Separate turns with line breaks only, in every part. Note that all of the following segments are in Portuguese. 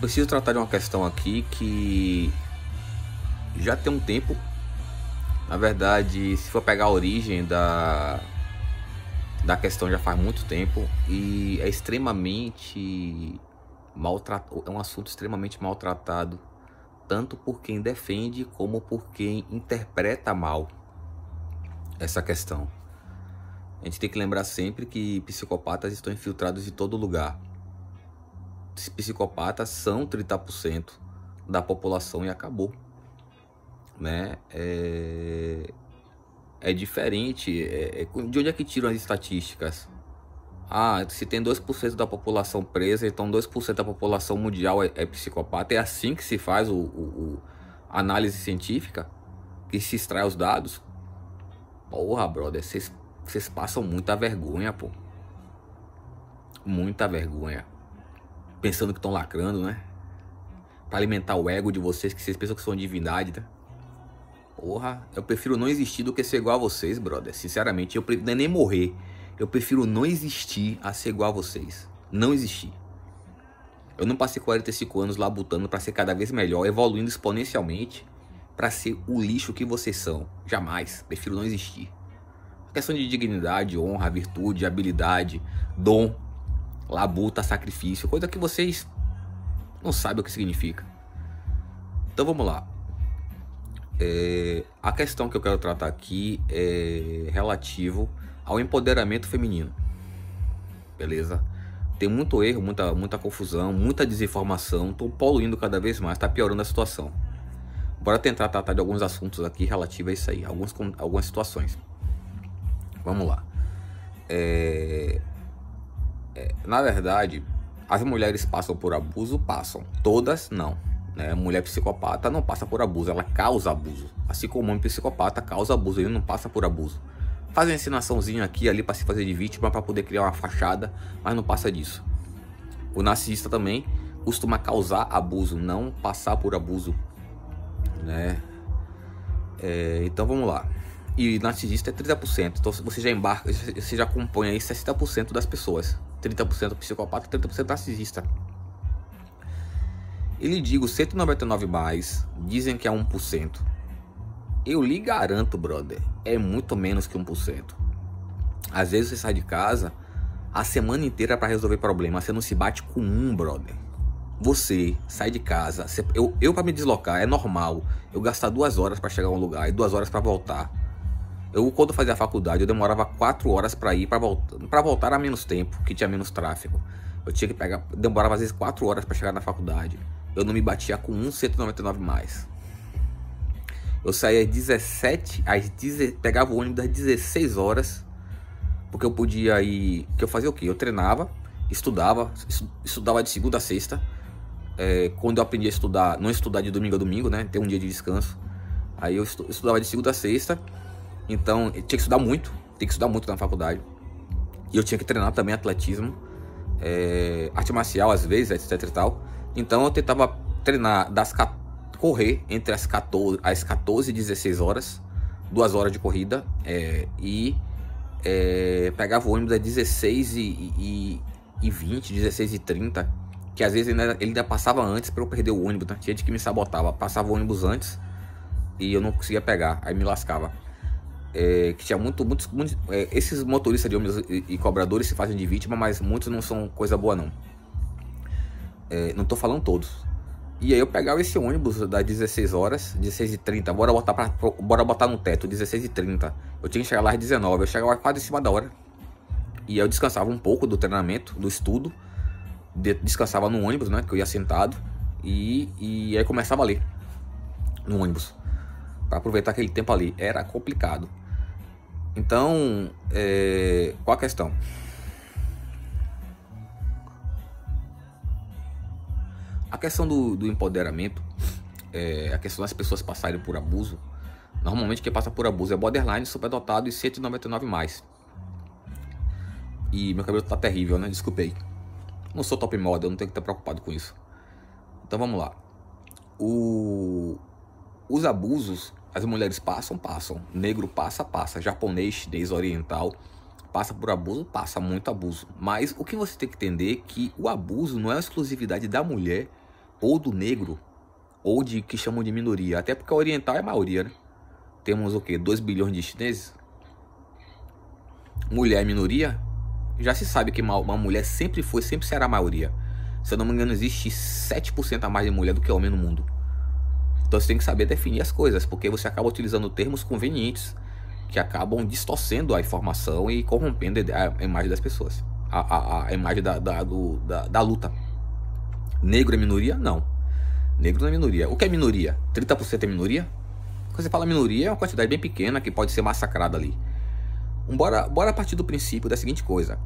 preciso tratar de uma questão aqui que já tem um tempo. Na verdade, se for pegar a origem da questão, já faz muito tempo, e é extremamente maltratado, é um assunto extremamente maltratado, tanto por quem defende como por quem interpreta mal essa questão. A gente tem que lembrar sempre que psicopatas estão infiltrados em todo lugar. Os psicopatas são 30% da população e acabou, né? É diferente. De onde é que tiram as estatísticas? Ah, se tem 2% da população presa, então 2% da população mundial é psicopata. É assim que se faz a análise científica, que se extrai os dados. Porra, brother, vocês passam muita vergonha, pô. Muita vergonha. Pensando que estão lacrando, né? Pra alimentar o ego de vocês, que vocês pensam que são divindade, né? Porra, eu prefiro não existir do que ser igual a vocês, brother. Sinceramente, não é nem morrer. Eu prefiro não existir a ser igual a vocês. Não existir. Eu não passei 45 anos lá lutando pra ser cada vez melhor, evoluindo exponencialmente pra ser o lixo que vocês são. Jamais. Prefiro não existir. A questão de dignidade, honra, virtude, habilidade, dom, labuta, sacrifício, coisa que vocês não sabem o que significa. Então vamos lá. A questão que eu quero tratar aqui é relativo ao empoderamento feminino. Beleza? Tem muito erro, muita confusão, muita desinformação. Tô poluindo cada vez mais, tá piorando a situação. Bora tentar tratar de alguns assuntos aqui relativos a isso aí, algumas situações. Vamos lá. Na verdade, as mulheres passam por abuso? Passam. Todas não. Né? A mulher psicopata não passa por abuso, ela causa abuso. Assim como o homem psicopata causa abuso, ele não passa por abuso. Faz uma ensinaçãozinha aqui e ali para se fazer de vítima, para poder criar uma fachada, mas não passa disso. O narcisista também costuma causar abuso, não passar por abuso, né? Então vamos lá. E narcisista é 30%, então você já embarca, você já compõe aí 60% das pessoas. 30% psicopata, 30% narcisista. E lhe digo, 199 mais, dizem que é 1%. Eu lhe garanto, brother, é muito menos que 1%. Às vezes você sai de casa a semana inteira para resolver problema, você não se bate com um, brother. Você sai de casa, eu para me deslocar, é normal eu gastar 2 horas para chegar a um lugar e 2 horas para voltar. Quando eu fazia a faculdade, eu demorava 4 horas para ir, para voltar a menos tempo, que tinha menos tráfego. Eu tinha que demorava às vezes 4 horas para chegar na faculdade. Eu não me batia com 199 mais. Eu saía às 17, pegava o ônibus às 16 horas, porque eu podia ir, que eu fazia o quê? Eu treinava, estudava de segunda a sexta. Quando eu aprendi a estudar, não estudar de domingo a domingo, né? Ter um dia de descanso. Aí eu estudava de segunda a sexta. Então, eu tinha que estudar muito. Tem que estudar muito na faculdade. E eu tinha que treinar também atletismo, arte marcial às vezes, etc e tal. Então eu tentava treinar, correr entre as 14 e 16 horas, 2 horas de corrida, e pegava o ônibus às 16 e 20, 16 e 30, que às vezes ele ainda passava antes para eu perder o ônibus, né? Tinha gente que me sabotava, passava o ônibus antes e eu não conseguia pegar, aí me lascava. Que tinha muitos esses motoristas de ônibus e cobradores se fazem de vítima, mas muitos não são coisa boa não. Não tô falando todos. E aí eu pegava esse ônibus das 16 horas, 16h30, bora botar no teto, 16h30. Eu tinha que chegar lá às 19h, eu chegava quase em cima da hora. E aí eu descansava um pouco do treinamento, do estudo, descansava no ônibus, né, que eu ia sentado, e aí começava a ler no ônibus, para aproveitar aquele tempo ali. Era complicado. Então, qual a questão? A questão do empoderamento, a questão das pessoas passarem por abuso. Normalmente quem passa por abuso é borderline, superdotado e 199 mais. E meu cabelo tá terrível, né? Desculpei. Não sou top model, não tenho que estar preocupado com isso. Então vamos lá. Os abusos, as mulheres passam. Negro passa. Japonês, chinês, oriental, passa por abuso, passa muito abuso. Mas o que você tem que entender é que o abuso não é a exclusividade da mulher ou do negro, ou de que chamam de minoria. Até porque a oriental é a maioria, né? Temos o quê? 2 bilhões de chineses. Mulher é minoria. Já se sabe que uma mulher sempre será a maioria. Se eu não me engano, existe 7% a mais de mulher do que homem no mundo. Então você tem que saber definir as coisas, porque você acaba utilizando termos convenientes que acabam distorcendo a informação e corrompendo a imagem das pessoas, a imagem da luta. Negro é minoria? Não. Negro não é minoria. O que é minoria? 30% é minoria? Quando você fala minoria, é uma quantidade bem pequena que pode ser massacrada ali. Bora partir do princípio da seguinte coisa.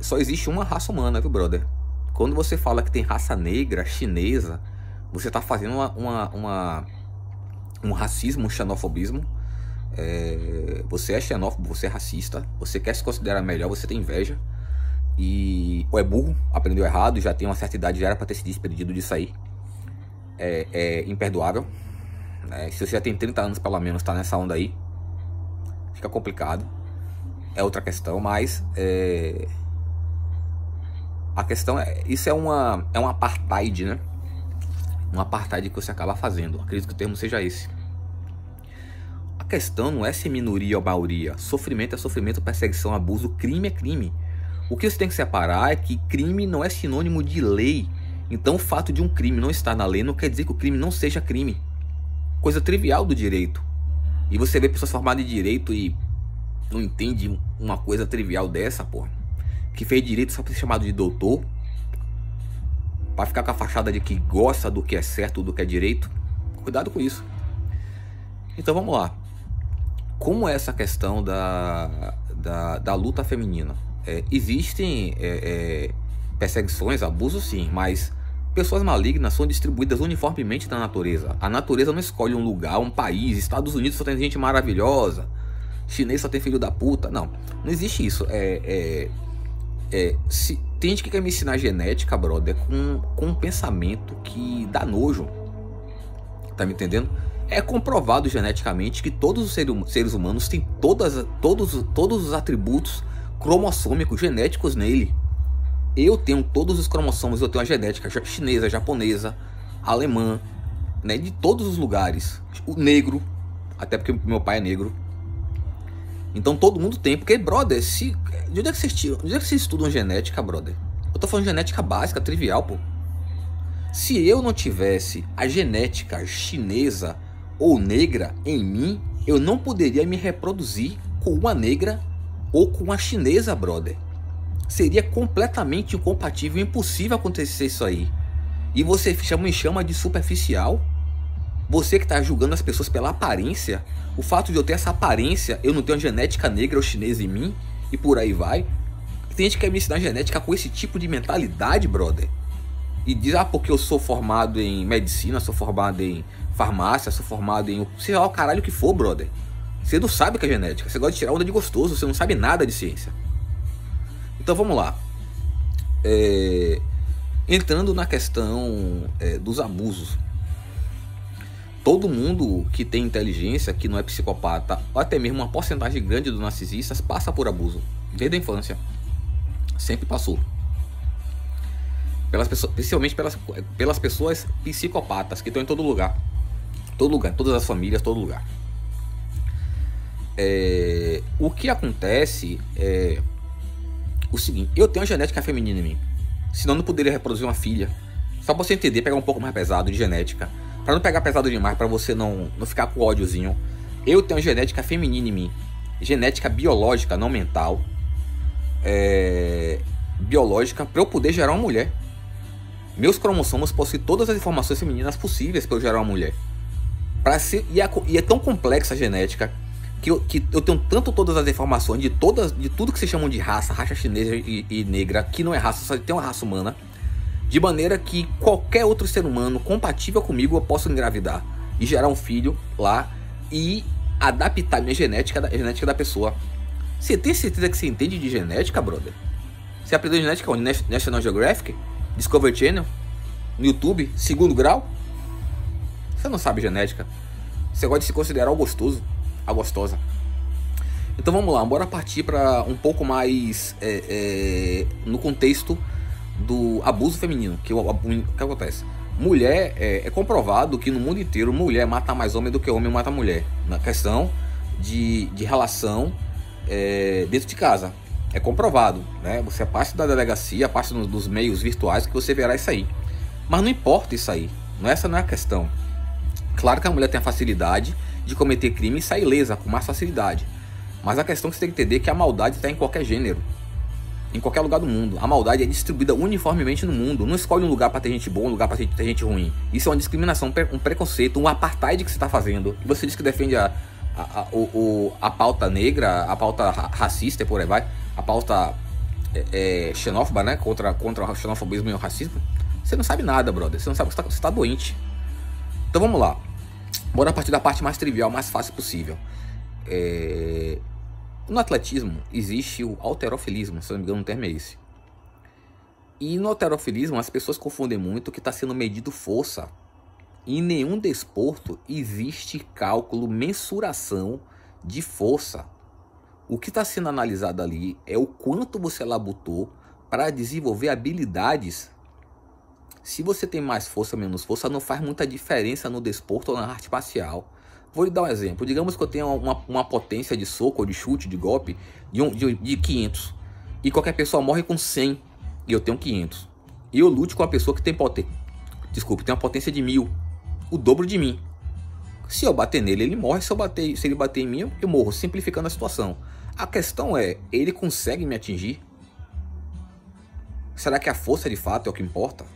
Só existe uma raça humana, viu, brother? Quando você fala que tem raça negra, chinesa, você está fazendo um racismo, um xenofobismo. Você é xenófobo, você é racista, você quer se considerar melhor, você tem inveja. Ou é burro, aprendeu errado, já tem uma certa idade, já era para ter se despedido disso aí. É imperdoável. Se você já tem 30 anos pelo menos, tá nessa onda aí, fica complicado. É outra questão, mas a questão isso é um apartheid, né? Um apartheid que você acaba fazendo. Acredito que o termo seja esse. A questão não é se minoria ou maioria. Sofrimento é sofrimento, perseguição, abuso, crime é crime. O que você tem que separar é que crime não é sinônimo de lei. Então o fato de um crime não estar na lei não quer dizer que o crime não seja crime. Coisa trivial do direito. E você vê pessoas formadas em direito e não entende uma coisa trivial dessa, porra. Que fez direito só pra ser chamado de doutor, pra ficar com a fachada de que gosta do que é certo, do que é direito. Cuidado com isso. Então vamos lá. Como é essa questão da luta feminina? Existem perseguições, abusos sim, mas pessoas malignas são distribuídas uniformemente na natureza. A natureza não escolhe um lugar, um país. Estados Unidos só tem gente maravilhosa, chinês só tem filho da puta. Não existe isso. Tem gente que quer me ensinar genética, brother, com um pensamento que dá nojo. Tá me entendendo? É comprovado geneticamente que todos os seres humanos têm todos os atributos cromossômicos genéticos nele. Eu tenho todos os cromossomos, eu tenho a genética chinesa, japonesa, alemã, né, de todos os lugares. O negro, até porque meu pai é negro. Então todo mundo tem, porque, brother, de onde é que vocês estudam genética, brother? Eu tô falando de genética básica, trivial, pô. Se eu não tivesse a genética chinesa ou negra em mim, eu não poderia me reproduzir com uma negra ou com uma chinesa, brother. Seria completamente incompatível, impossível acontecer isso aí. E você me chama de superficial? Você que está julgando as pessoas pela aparência? O fato de eu ter essa aparência, eu não tenho genética negra ou chinesa em mim? E por aí vai? Tem gente que quer me ensinar genética com esse tipo de mentalidade, brother. E diz, porque eu sou formado em medicina, sou formado em farmácia, sou formado em... sei lá o caralho que for, brother. Você não sabe o que é genética. Você gosta de tirar onda de gostoso, você não sabe nada de ciência. Então vamos lá. Entrando na questão dos abusos. Todo mundo que tem inteligência, que não é psicopata, ou até mesmo uma porcentagem grande dos narcisistas, passa por abuso. Desde a infância. Sempre passou. Principalmente pelas pessoas psicopatas que estão em todo lugar. Todo lugar, todas as famílias, todo lugar. O que acontece é o seguinte: eu tenho a genética feminina em mim, senão eu não poderia reproduzir uma filha. Só pra você entender, pegar um pouco mais pesado de genética, pra não pegar pesado demais, pra você não ficar com ódiozinho. Eu tenho a genética feminina em mim, genética biológica, não mental, biológica, pra eu poder gerar uma mulher. Meus cromossomos possuem todas as informações femininas possíveis para eu gerar uma mulher. E é tão complexa a genética que eu tenho tanto todas as informações de tudo que se chamam de raça chinesa e negra, que não é raça, só tem uma raça humana, de maneira que qualquer outro ser humano compatível comigo eu posso engravidar e gerar um filho lá e adaptar minha genética a genética da pessoa. Você tem certeza que você entende de genética, brother? Você aprendeu genética onde? National Geographic? Discovery Channel? No YouTube? Segundo grau? Você não sabe genética. Você gosta de se considerar o gostoso, a gostosa. Então vamos lá, bora partir para um pouco mais no contexto do abuso feminino, que acontece? Mulher, é comprovado que no mundo inteiro mulher mata mais homem do que homem mata mulher, na questão de relação dentro de casa. É comprovado, né? Você parte da delegacia, parte dos meios virtuais que você verá isso aí. Mas não importa isso aí, essa não é a questão. Claro que a mulher tem a facilidade de cometer crime e sair ilesa com mais facilidade. Mas a questão que você tem que entender é que a maldade está em qualquer gênero, em qualquer lugar do mundo. A maldade é distribuída uniformemente no mundo. Não escolhe um lugar para ter gente boa, um lugar para ter gente ruim. Isso é uma discriminação, um preconceito, um apartheid que você está fazendo. E você diz que defende a pauta negra, a pauta racista e por aí vai, a pauta xenófoba, né? Contra o xenofobismo e o racismo. Você não sabe nada, brother. Você não sabe que você está doente. Então vamos lá. Bora partir da parte mais trivial, mais fácil possível. No atletismo existe o halterofilismo, se não me engano o termo é esse. E no halterofilismo as pessoas confundem muito que está sendo medido força. Em nenhum desporto existe cálculo, mensuração de força. O que está sendo analisado ali é o quanto você labutou para desenvolver habilidades. Se você tem mais força ou menos força, não faz muita diferença no desporto ou na arte marcial. Vou lhe dar um exemplo. Digamos que eu tenha uma potência de soco ou de chute, de golpe, de 500. E qualquer pessoa morre com 100 e eu tenho 500. E eu lute com a pessoa que tem tem uma potência de 1000. O dobro de mim. Se eu bater nele, ele morre. Se ele bater em mim, eu morro. Simplificando a situação. A questão é, ele consegue me atingir? Será que a força de fato é o que importa?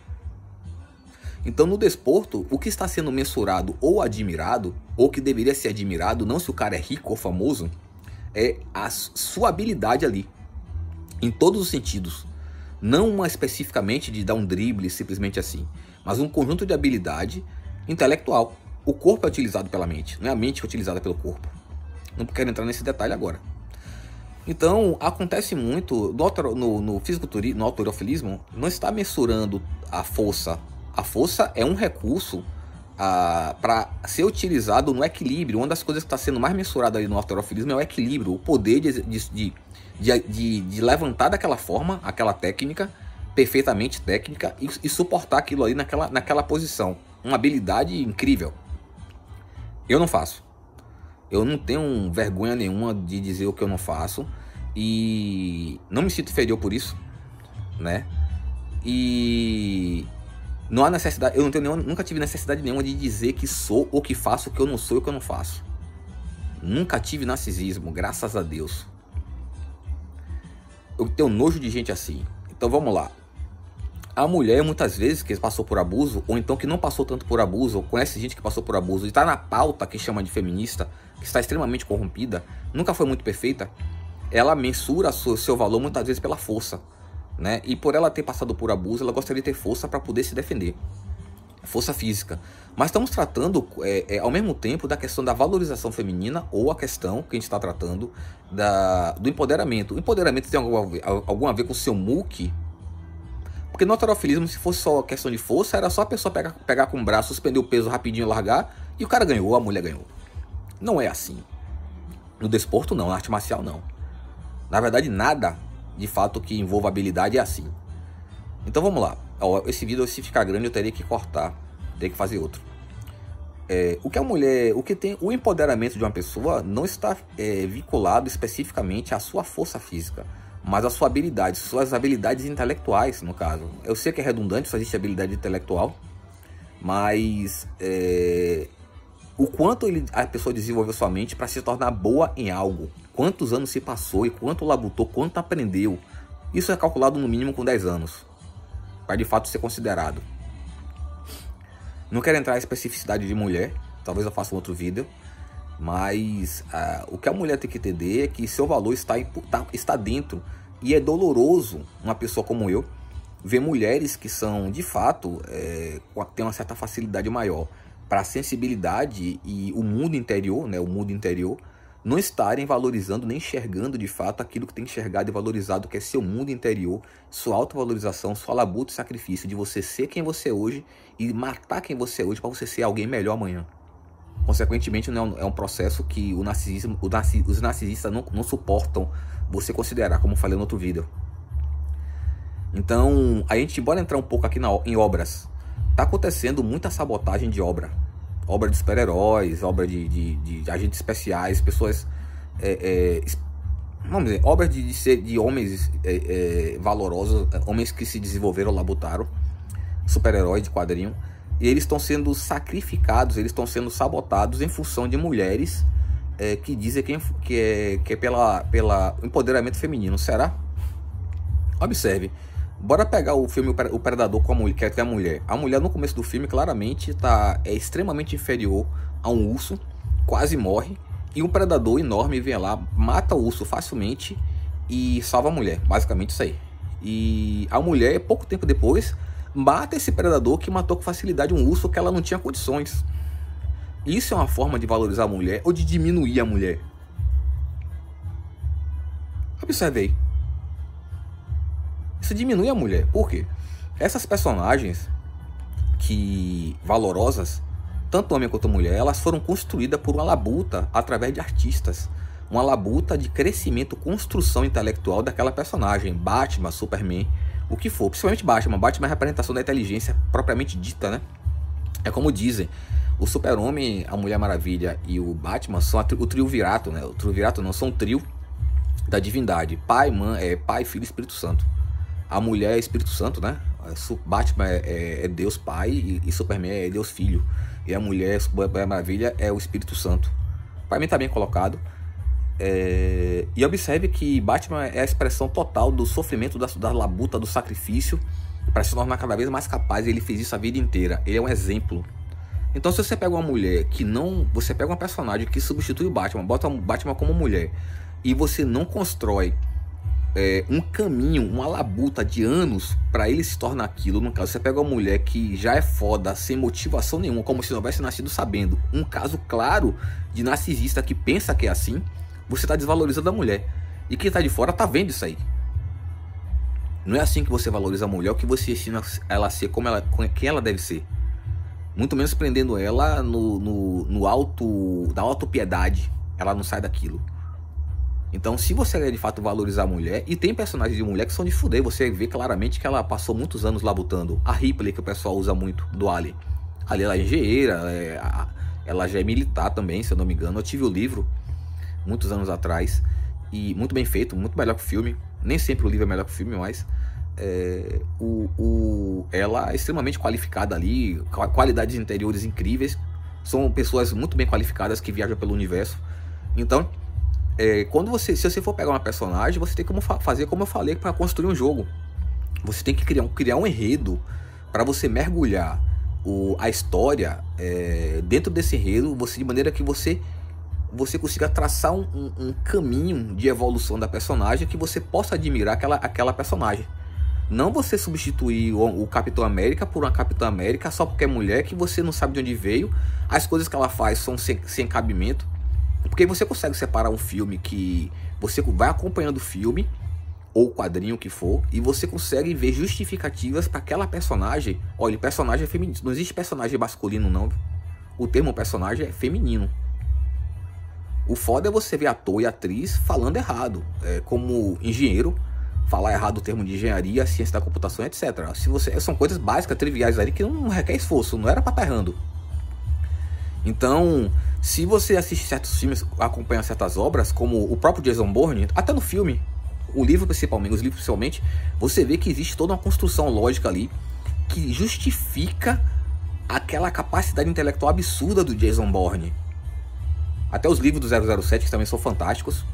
Então no desporto, o que está sendo mensurado ou admirado, ou que deveria ser admirado, não se o cara é rico ou famoso, é a sua habilidade ali, em todos os sentidos. Não uma especificamente de dar um drible simplesmente assim, mas um conjunto de habilidade intelectual. O corpo é utilizado pela mente, não é a mente que é utilizada pelo corpo. Não quero entrar nesse detalhe agora. Então, acontece muito, no fisiculturismo, no halterofilismo, não está mensurando a força. A força é um recurso para ser utilizado no equilíbrio. Uma das coisas que está sendo mais mensurada ali no halterofilismo é o equilíbrio, o poder de levantar daquela forma, aquela técnica, perfeitamente técnica, e suportar aquilo ali naquela posição. Uma habilidade incrível. Eu não faço. Eu não tenho vergonha nenhuma de dizer o que eu não faço. E não me sinto inferior por isso, né? E não há necessidade, nunca tive necessidade nenhuma de dizer que sou ou que faço o que eu não sou e o que eu não faço. Nunca tive narcisismo, graças a Deus. Eu tenho nojo de gente assim. Então vamos lá. A mulher, muitas vezes, que passou por abuso, ou então que não passou tanto por abuso, ou conhece gente que passou por abuso, e está na pauta que chama de feminista, que está extremamente corrompida, nunca foi muito perfeita, ela mensura seu valor muitas vezes pela força, né? E por ela ter passado por abuso, ela gostaria de ter força para poder se defender. Força física. Mas estamos tratando, ao mesmo tempo, da questão da valorização feminina, ou a questão que a gente está tratando do empoderamento. O empoderamento tem algum a ver com o seu muque? Porque no halterofilismo, se fosse só questão de força, era só a pessoa pegar com o braço, suspender o peso rapidinho e largar, e o cara ganhou, a mulher ganhou. Não é assim. No desporto não, na arte marcial não. Na verdade, nada de fato que envolva habilidade é assim. Então vamos lá. Esse vídeo, se ficar grande, eu teria que cortar, teria que fazer outro. O empoderamento de uma pessoa não está vinculado especificamente à sua força física, mas à sua habilidade, suas habilidades intelectuais, no caso. Eu sei que é redundante, só existe habilidade intelectual, mas o quanto a pessoa desenvolveu sua mente para se tornar boa em algo. Quantos anos se passou e quanto labutou, quanto aprendeu. Isso é calculado no mínimo com 10 anos. Para de fato ser considerado. Não quero entrar em especificidade de mulher. Talvez eu faça um outro vídeo. Mas o que a mulher tem que entender é que seu valor está dentro. E é doloroso uma pessoa como eu ver mulheres que são, de fato, têm uma certa facilidade maior para a sensibilidade e o mundo interior, né, não estarem valorizando nem enxergando de fato aquilo que tem enxergado e valorizado, que é seu mundo interior, sua autovalorização, sua labuta e sacrifício de você ser quem você é hoje e matar quem você é hoje para você ser alguém melhor amanhã. Consequentemente, é um processo que os narcisistas não suportam você considerar, como falei no outro vídeo. Então, a gente bora entrar um pouco aqui em obras. Tá acontecendo muita sabotagem de obra. Obra de super-heróis, obra de agentes especiais, pessoas... vamos dizer, obras de homens valorosos, homens que se desenvolveram, labutaram, super-heróis de quadrinho. E eles estão sendo sacrificados, eles estão sendo sabotados em função de mulheres que dizem que é pela empoderamento feminino. Será? Observe. Bora pegar o filme O Predador com a mulher, que é a mulher. A mulher no começo do filme claramente é extremamente inferior a um urso, quase morre. E um predador enorme vem lá, mata o urso facilmente e salva a mulher. Basicamente isso aí. E a mulher, pouco tempo depois, mata esse predador que matou com facilidade um urso que ela não tinha condições. Isso é uma forma de valorizar a mulher ou de diminuir a mulher? Observe aí. Isso diminui a mulher. Por quê? Essas personagens valorosas, tanto homem quanto mulher, elas foram construídas por uma labuta através de artistas. Uma labuta de crescimento, construção intelectual daquela personagem. Batman, Superman, o que for. Principalmente Batman. Batman é a representação da inteligência propriamente dita, né? É como dizem, o Super-Homem, a Mulher Maravilha e o Batman são o triunvirato, né? O triunvirato não, são o trio da divindade. Pai, mãe, Pai, Filho e Espírito Santo. A mulher é Espírito Santo, né? Batman é Deus Pai e Superman é Deus Filho. E a Mulher Maravilha é o Espírito Santo. Para mim tá bem colocado. E observe que Batman é a expressão total do sofrimento, da labuta, do sacrifício, para se tornar cada vez mais capaz. Ele fez isso a vida inteira. Ele é um exemplo. Então, se você pega uma mulher que não... Você pega uma personagem que substitui o Batman, bota o Batman como mulher, e você não constrói um caminho, uma labuta de anos para ele se tornar aquilo. No caso, você pega uma mulher que já é foda, sem motivação nenhuma, como se não tivesse nascido sabendo. Um caso claro de narcisista que pensa que é assim. Você está desvalorizando a mulher. E quem está de fora está vendo isso aí. Não é assim que você valoriza a mulher, o que você ensina ela a ser quem ela deve ser. Muito menos prendendo ela da autopiedade. Ela não sai daquilo. Então, se você quer de fato valorizar a mulher, e tem personagens de mulher que são de fuder, você vê claramente que ela passou muitos anos labutando. A Ripley, que o pessoal usa muito, do Alien. Ali ela é engenheira, ela já é militar também, se eu não me engano. Eu tive o livro muitos anos atrás, e muito bem feito, muito melhor que o filme. Nem sempre o livro é melhor que o filme, mas ela é extremamente qualificada ali, qualidades interiores incríveis. São pessoas muito bem qualificadas que viajam pelo universo. Então, se você for pegar uma personagem, você tem que fazer como eu falei para construir um jogo. Você tem que criar um enredo para você mergulhar a história dentro desse enredo, de maneira que você consiga traçar um caminho de evolução da personagem que você possa admirar aquela personagem. Não você substituir o Capitão América por uma Capitã América só porque é mulher, que você não sabe de onde veio, as coisas que ela faz são sem cabimento. Porque você consegue separar um filme que você vai acompanhando o filme, ou o quadrinho que for, e você consegue ver justificativas para aquela personagem. Olha, personagem é feminino, não existe personagem masculino não. O termo personagem é feminino. O foda é você ver ator e atriz falando errado. Como engenheiro, falar errado o termo de engenharia, ciência da computação, etc. São coisas básicas, triviais ali, que não requer esforço, não era pra estar errando. Então, se você assiste certos filmes, acompanha certas obras, como o próprio Jason Bourne, até no filme, os livros principalmente, você vê que existe toda uma construção lógica ali que justifica aquela capacidade intelectual absurda do Jason Bourne. Até os livros do 007, que também são fantásticos.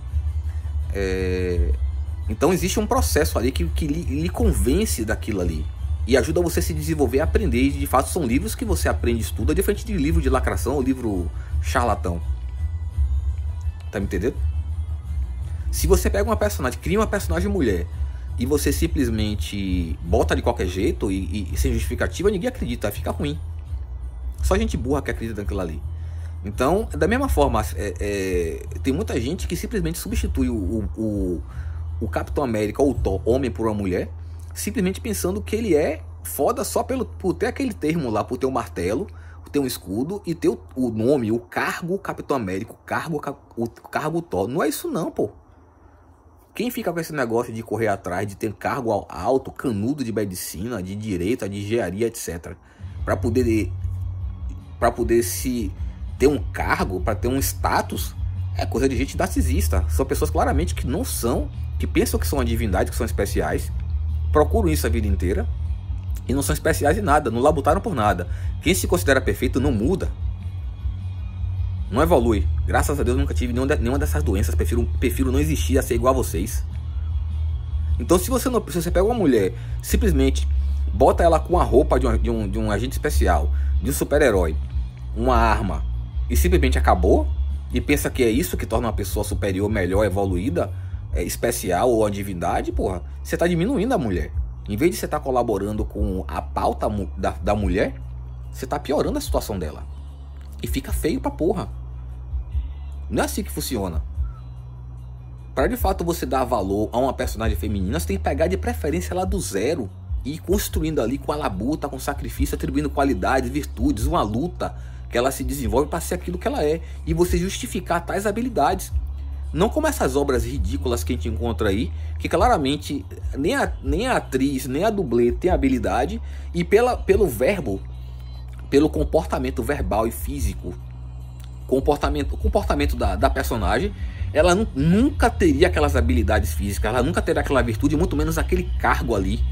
Então existe um processo ali que lhe convence daquilo ali. E ajuda você a se desenvolver e aprender. E de fato são livros que você aprende e estuda, diferente de livro de lacração ou livro charlatão. Tá me entendendo? Se você pega uma personagem, cria uma personagem mulher, e você simplesmente bota de qualquer jeito e sem justificativa, ninguém acredita, fica ruim. Só gente burra que acredita naquilo ali. Então, da mesma forma, tem muita gente que simplesmente substitui o Capitão América ou o Thor, homem, por uma mulher, simplesmente pensando que ele é foda só por ter aquele termo lá, por ter um martelo, ter um escudo e ter o nome, o cargo Capitão América, o cargo Thor. Não é isso não, pô. Quem fica com esse negócio de correr atrás, de ter cargo alto, canudo de medicina, de direito, de engenharia, etc. Para poder se ter um cargo, para ter um status, é coisa de gente narcisista. São pessoas claramente que não são, que pensam que são uma divindade, que são especiais, procuram isso a vida inteira e não são especiais em nada, não labutaram por nada. Quem se considera perfeito não muda, não evolui. Graças a Deus nunca tive nenhuma dessas doenças. Prefiro não existir a ser igual a vocês. Então se você pega uma mulher, simplesmente bota ela com a roupa de um agente especial, de um super-herói, uma arma, e simplesmente acabou, e pensa que é isso que torna uma pessoa superior, melhor, evoluída, especial ou uma divindade, porra, você tá diminuindo a mulher. Em vez de você estar colaborando com a pauta da mulher, você tá piorando a situação dela. E fica feio pra porra. Não é assim que funciona. Para de fato você dar valor a uma personagem feminina, você tem que pegar de preferência ela do zero e ir construindo ali com a labuta, com sacrifício, atribuindo qualidades, virtudes, uma luta que ela se desenvolve para ser aquilo que ela é, e você justificar tais habilidades. Não como essas obras ridículas que a gente encontra aí, que claramente nem a atriz, nem a dublê tem habilidade, e pelo verbo, pelo comportamento verbal e físico, comportamento da personagem, ela nunca teria aquelas habilidades físicas, ela nunca teria aquela virtude, muito menos aquele cargo ali,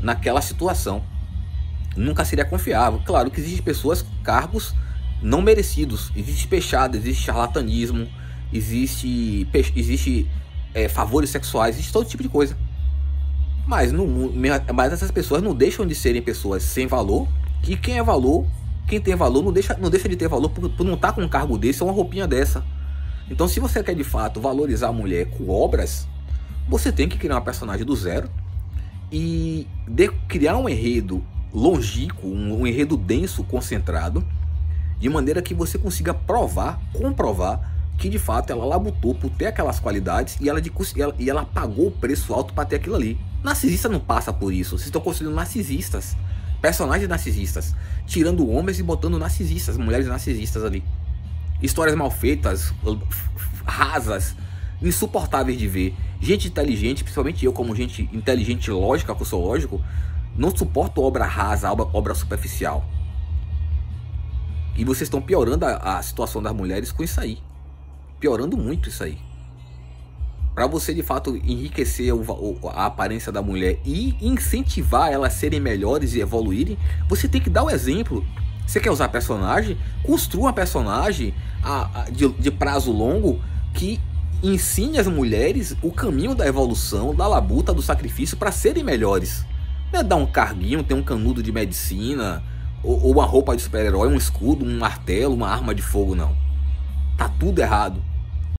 naquela situação. Nunca seria confiável. Claro que existem pessoas com cargos não merecidos, existe pechada, existe charlatanismo, existe favores sexuais, existe todo tipo de coisa. Mas essas pessoas não deixam de serem pessoas sem valor, e quem tem valor não deixa de ter valor por não estar com um cargo desse ou uma roupinha dessa. Então se você quer de fato valorizar a mulher com obras, você tem que criar uma personagem do zero e criar um enredo longínquo, um enredo denso, concentrado, de maneira que você consiga comprovar que de fato ela labutou por ter aquelas qualidades e ela pagou o preço alto para ter aquilo ali. Narcisista não passa por isso. Vocês estão construindo narcisistas, personagens narcisistas, tirando homens e botando narcisistas, mulheres narcisistas ali. Histórias mal feitas, rasas, insuportáveis de ver. Gente inteligente, principalmente eu como gente inteligente e lógica, que eu sou lógico, não suporto obra rasa, obra superficial. E vocês estão piorando a situação das mulheres com isso aí. Piorando muito isso aí. Para você de fato enriquecer a aparência da mulher e incentivar elas a serem melhores e evoluírem, você tem que dar o exemplo. Você quer usar personagem? Construa uma personagem de prazo longo que ensine as mulheres o caminho da evolução, da labuta, do sacrifício para serem melhores. Não é dar um carguinho, ter um canudo de medicina, ou uma roupa de super-herói, um escudo, um martelo, uma arma de fogo, não. Tá tudo errado.